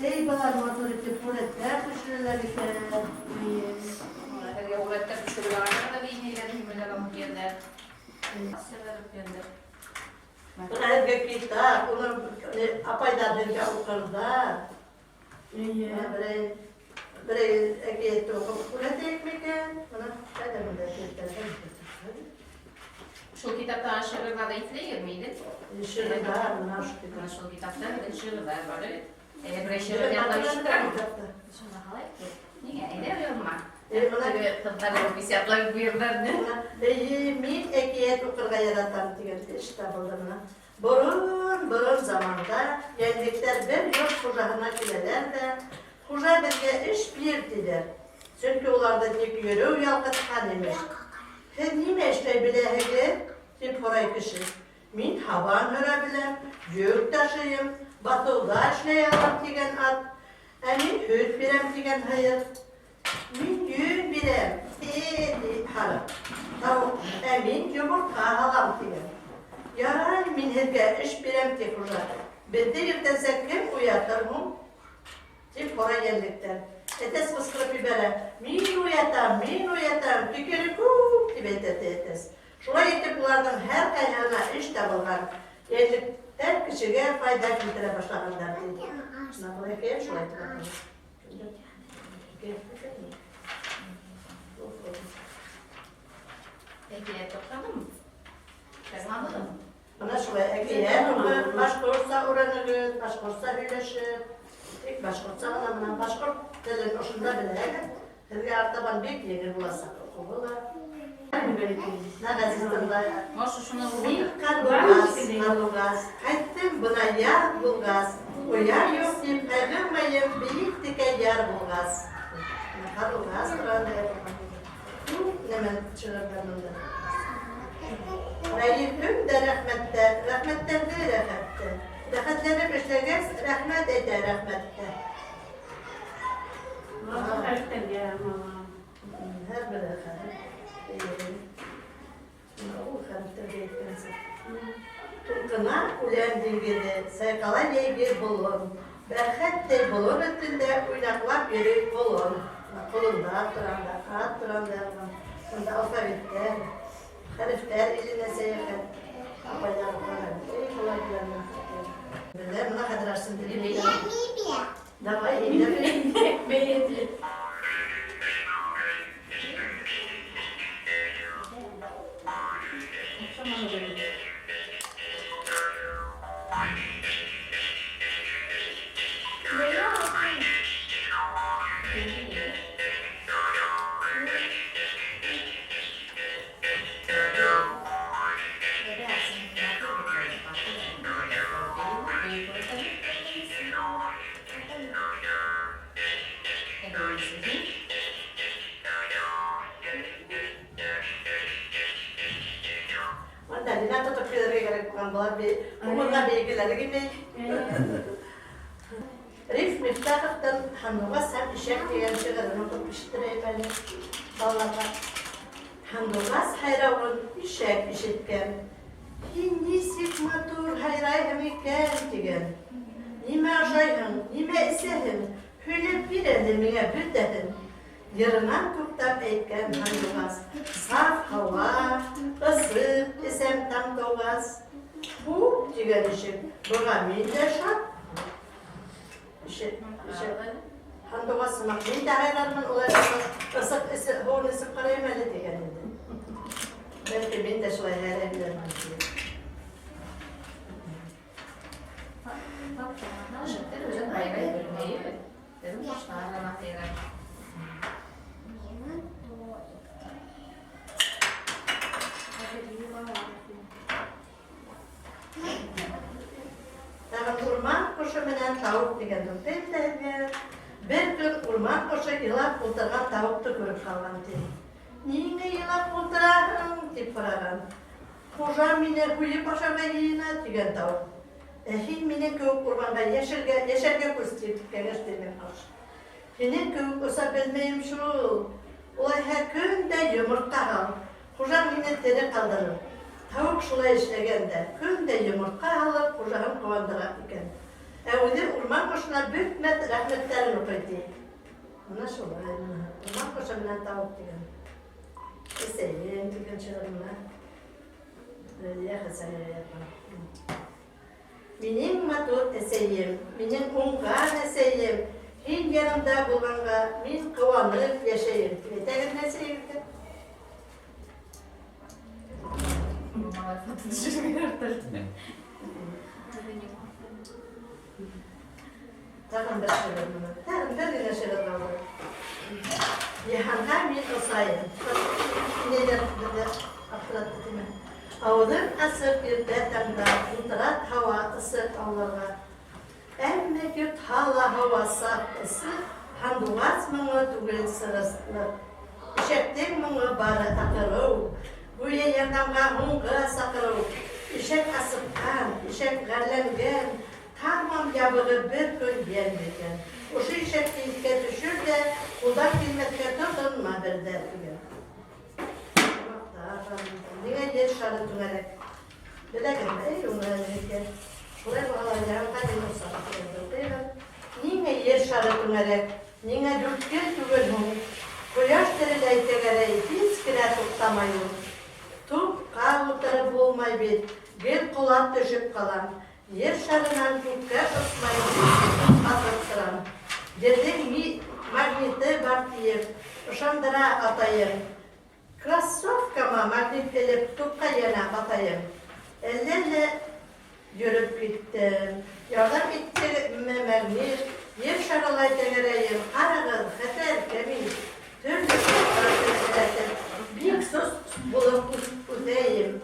Ey balar motor için puretler düşürürler ise. Herge uğraşta düşürüyorlar da bir iğneyle hümürler amuk yerler. Severim yerler. Buna herge gitti ha, onu apaydan herge okuırda. İyi. Bre egeyetti okup puret ekmeken. Buna şöyle bunu da ekmekten. Şu kitapta aşırılarda ifleyer miydin? Şöyle daha buna şu Bana şu kitapta aşırı var böyle. Bir Şöyle aşırı yaklaştıran. yaptı. Şuna halay ki. Niye? Ne diyorum ben? Buna Tabii tadları ofisiyatlar buyurlardı. min ekiyet okurga yaratan diye işte buldum. Burun zamanda geldikler bir yurt kucağına giderler de kucağı birge iş bir diler. Çünkü onlarda tek yürü yalkıtkan imiş. Hem nime işte bile hege tip oraya kişi. Min havan hörebilem, yük taşıyım, batılda işleyalım diyen at. Emin hüt birem diyen hayır. Min yün birem, haram. Tavuk, emin yumurta halam diyen. Yaran min herge iş birem tekrar. Bende yırtensek kim uyatır mı? Tip oraya geldikten. Etes fıskırıp bibere. Min uyatam, tükürü kuuuup gibi etes. Şuraya gitip bunlardan her kayağına iş tabılgan. Yerlikten kişiye fayda getire başlaganlar dedi. Şuna buraya gel, şuraya tabılgan. Peki topladın mı? Kazandın mı? Bana şuraya ekiye, başka olsa öğrenir, başka olsa hüleşir. İlk başka olsa anlamına, başka dilin hoşunda bile. Herge artaban bir yeğir bulasak okulular. Nagazistimda. Nasıl şunu Bir vurayım? kalugaz. Kayttım buna yar bulgaz. O yar yok deyip kaybırmayın, büyük dike yar bulgaz. Kalugaz, duranda yapamam. Hemen çığırlarında. Rayyühüm de rahmette, rahmetten de rahmette. Rahmetlerim işlegez, rahmet eder rahmette. Nasıl harften ya mama? Her biri rahmet. O harfte beklensin. Turkuna ulen dilgide, saykalan yeğir bulun. Berhet de bulun üstünde oynaklap yeri bulun. Kolunda, attıranda. Bunda alfabetler, harfler eline seyret. Apaylar falan. Kolay güvenler. Böyle buna kadar arsın dilgide. Daha iyi de Beğendi. Mandalina tutup bir gerek bukan bulan bir umurda bilgileri gibi. Rif Miftah'tan hanıma sen işek diyen şeylerini tutup iştireyim beni. Vallahi hanıma hayravun işek işitken. Hindi sikmatur hayray hemiken diyen. Nime aşayhın, nime isehin, hüle bir elimine bir dehin. Yarınan tuktap eyken hanımaz, saf hava, ısı, isem tam doğaz. Bu diğer işin, buna minde şart. Hanımaz sımak, minde hayranın olaylarına ısık, hor ısık karayemeli diyenindi. Belki minde şuraya herevlerden diyor. Dedim hayır bölümü dedim boşlarla nakliyle. Tağın urman kuşu menen tavuk degendim. Bir gün urman kuşu yılap oturgan tavuktu görüp kalgan dedi. Niye yılap oturağın deyip soragan. Koca mine huyu başaga yiyina degen tavuk. Hin mine köyük urmanga yeşerge kustayıp gegeç demek hoş. Hine köyük olsa bilmeyim şu. Olay her günde yumurta al. Koca mine tere kaldırır. Tavuk şulay işlegende, günde yumurta alıp kucağın kovandıra iken. Evde urman şuna bütmet rahmetlerini okuydu. Nasıl olur? Ondan koşamdan tavuk diyen. Eseyim, diken çıkarımla. Yakasaya yapalım. Benim matur eseyim, benim ungan eseyim. Hin yanımda bulganga, min kıvanıp yaşayayım. Yeter ne eseyim? Takım başlıyorum bunu. Takım böyle şeyler kaldı. Yahanlar bir osayım. Neden dedi, hatırlattı değil mi? Ağudun asır bir betamda, untrat hava ısır Allah'a. Emme güt hala hava saf ısı, handuvaz mıngı tugul sıraslı. İşekten mıngı barı akırıv. Buya yardımga mıngı sakırıv. İşek asıpkan, işek garlengen, tamam yabığı bir gün gelmegen. Uşu işek ilke düşür de, kuldan bilmetke tutunma bir dertliğe. Niye yer şarı tünerek? Bilelim, ey uğrayırken. Şuraya bağlayacağım, hadi olsa. Niye yer şarı tünerek? Niye dürtgül tügülüm? Koyaş teriley tegerey, hiç kire tutsamayım. Tup kağıtları bulmay bir, bir kulat düşüp kalan. Yer şarından tükke ısmayın, atıp sıram. Dedim magneti var diye, ışandıra atayım. Krasovkama magnetleyip tupka yana atayım. Ellerle yürüp gittim. Yardım etti mermir, yer şaralay tenereyim. Karagız, heter, kemik, türlü kırıklarım. Bir sus bulup uzayım.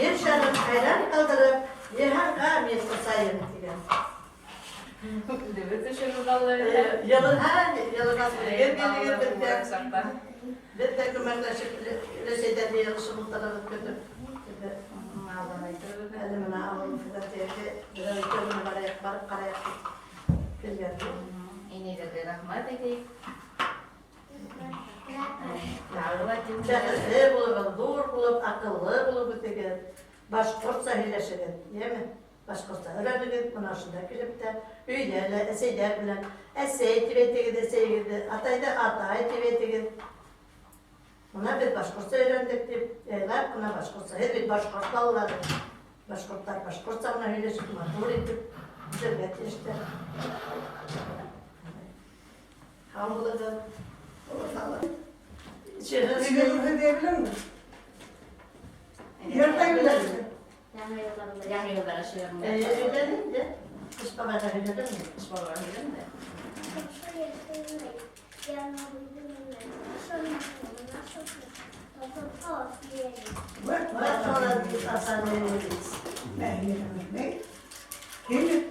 Yer şarım hayran kaldırıp, yehan kamin kusayım diyen. Evet, şunu dalları. Yalın asıl, gel. Bir de kumarlaşıp reçete diye ışımı tarafı götür. Elimine alalım filan diye biraz gönlüm var ayak barıp karayak bir geldi. Ini de rahmat edeyim. Cahil bulup, doğru bulup, akıllı bulup öteki. Başkortsa hileşirin, değil mi? Başkortsa öğrendik, buna şunda girip de üylerle, eseyler bilen, esey, tivetegi de eseyirdi, atayda atay, tivetegi. Buna bir başkortsa öğrendik deyip, buna başkortsa, her bir başkortsa olarak. Başkortlar, başkortsa buna hileşip, doğru edip, zirvet işte. Hamburger, ortalar. Sigara diyebilir mi? Yerden gider mi? Yang yolda aşıyorum. Ödedim de, kış babada ödedim mi? Kış babalar ödedim de. Sonra bir hastaneye gidiyoruz. Ne yerim ne? Gelir.